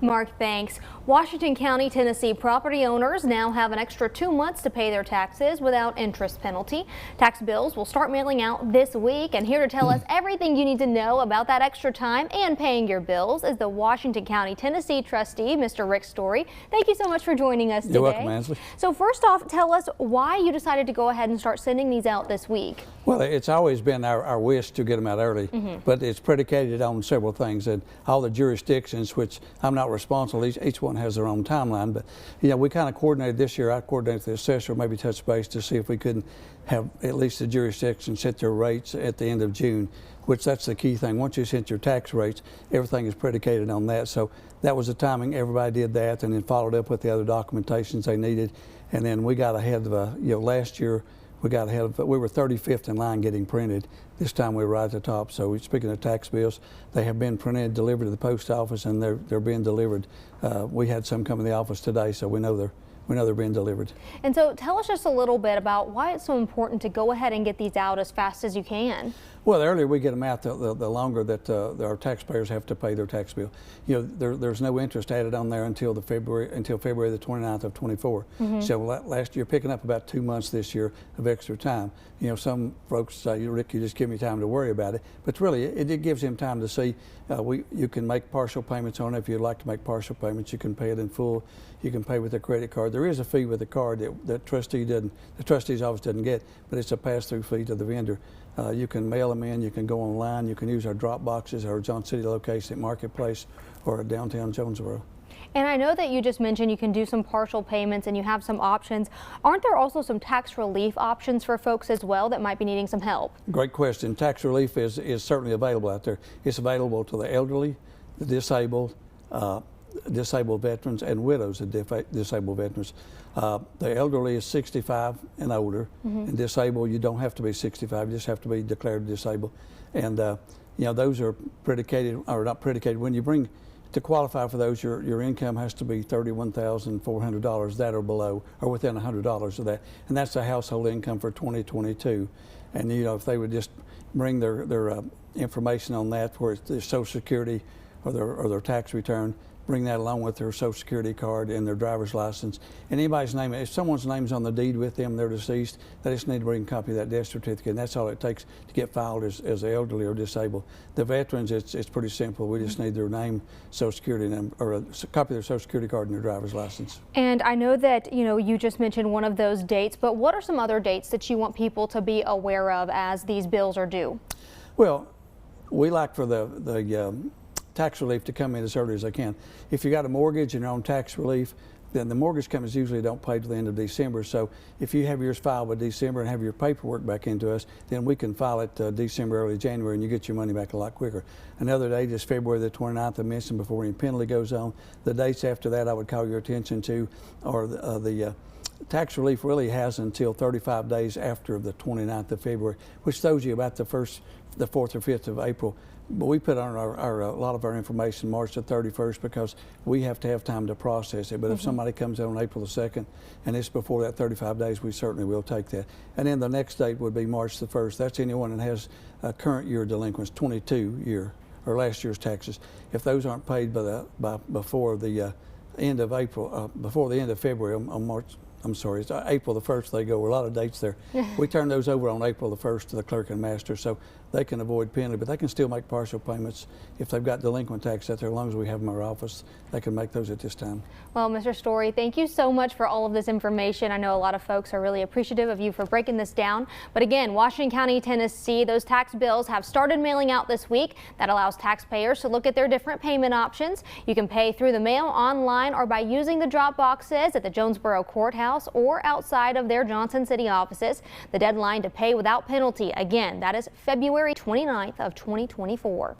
Mark, thanks. Washington County, Tennessee property owners now have an extra 2 months to pay their taxes without interest penalty. Tax bills will start mailing out this week, and here to tell us everything you need to know about that extra time and paying your bills is the Washington County, Tennessee trustee, Mr. Rick Storey. Thank you so much for joining us today. You're welcome, Ansley. So first off, tell us why you decided to go ahead and start sending these out this week. Well, it's always been our wish to get them out early, but it's predicated on several things. And all the jurisdictions, which I'm not responsible, each one has their own timeline. But, you know, we kind of coordinated this year. I coordinated the assessor, maybe touch base to see if we couldn't have at least the jurisdictions set their rates at the end of June, which that's the key thing. Once you set your tax rates, everything is predicated on that. So that was the timing. Everybody did that and then followed up with the other documentations they needed. And then we got ahead of, last year, we got ahead of it. We were 35th in line getting printed. This time we were right at the top. So speaking of tax bills, they have been printed, delivered to the post office, and they're being delivered. We had some come in the office today, so we know they're being delivered. And so tell us just a little bit about why it's so important to go ahead and get these out as fast as you can. Well, the earlier we get them out, the longer that our taxpayers have to pay their tax bill. You know, there's no interest added on there until February the 29th of 24. So last year, picking up about 2 months this year of extra time. You know, some folks say, Rick, you just give me time to worry about it. But really, it gives him time to see. You can make partial payments on it. If you'd like to make partial payments, you can pay it in full. You can pay with a credit card. There is a fee with the card that the trustee's office doesn't get, but it's a pass-through fee to the vendor. You can mail them in, you can go online, you can use our drop boxes, our Johnson City location at Marketplace or downtown Jonesboro. And I know that you just mentioned you can do some partial payments and you have some options. Aren't there also some tax relief options for folks as well that might be needing some help? Great question. Tax relief is certainly available out there. It's available to the elderly, the disabled, disabled veterans, and widows of disabled veterans. The elderly is 65 and older, and disabled, you don't have to be 65, you just have to be declared disabled. And those are predicated, or not predicated, when you bring, to qualify for those, your income has to be $31,400, that or below, or within $100 of that. And that's the household income for 2022. And if they would just bring their information on that, for their Social Security or their tax return, bring that along with their Social Security card and their driver's license. And anybody's name, if someone's name's on the deed with them, they're deceased, they just need to bring a copy of that death certificate, and that's all it takes to get filed as elderly or disabled. The veterans, it's pretty simple. We just need their name, Social Security number, or a copy of their Social Security card and their driver's license. And I know that, you just mentioned one of those dates, but what are some other dates that you want people to be aware of as these bills are due? Well, we like for the tax relief to come in as early as they can. If you got a mortgage and you're on tax relief, then the mortgage companies usually don't pay till the end of December. So if you have yours filed by December and have your paperwork back into us, then we can file it December, early January, and you get your money back a lot quicker. Another date is February the 29th, I mentioned before, any penalty goes on. The dates after that I would call your attention to are the tax relief really has until 35 days after the 29th of February, which shows you about the 4th or 5th of April. But we put on a lot of our information March the 31st because we have to have time to process it. But if somebody comes in on April the 2nd and it's before that 35 days, we certainly will take that. And then the next date would be March the 1st. That's anyone that has a current year delinquents, 22 year or last year's taxes. If those aren't paid before the end of April, before the end of February on March. I'm sorry, it's April the 1st they go. A lot of dates there. We turn those over on April the 1st to the clerk and master, so they can avoid penalty, but they can still make partial payments if they've got delinquent tax out there. As long as we have them in our office, they can make those at this time. Well, Mr. Storey, thank you so much for all of this information. I know a lot of folks are really appreciative of you for breaking this down. But again, Washington County, Tennessee, those tax bills have started mailing out this week. That allows taxpayers to look at their different payment options. You can pay through the mail, online, or by using the drop boxes at the Jonesboro Courthouse or outside of their Johnson City offices. The deadline to pay without penalty, again, that is February 29th of 2024.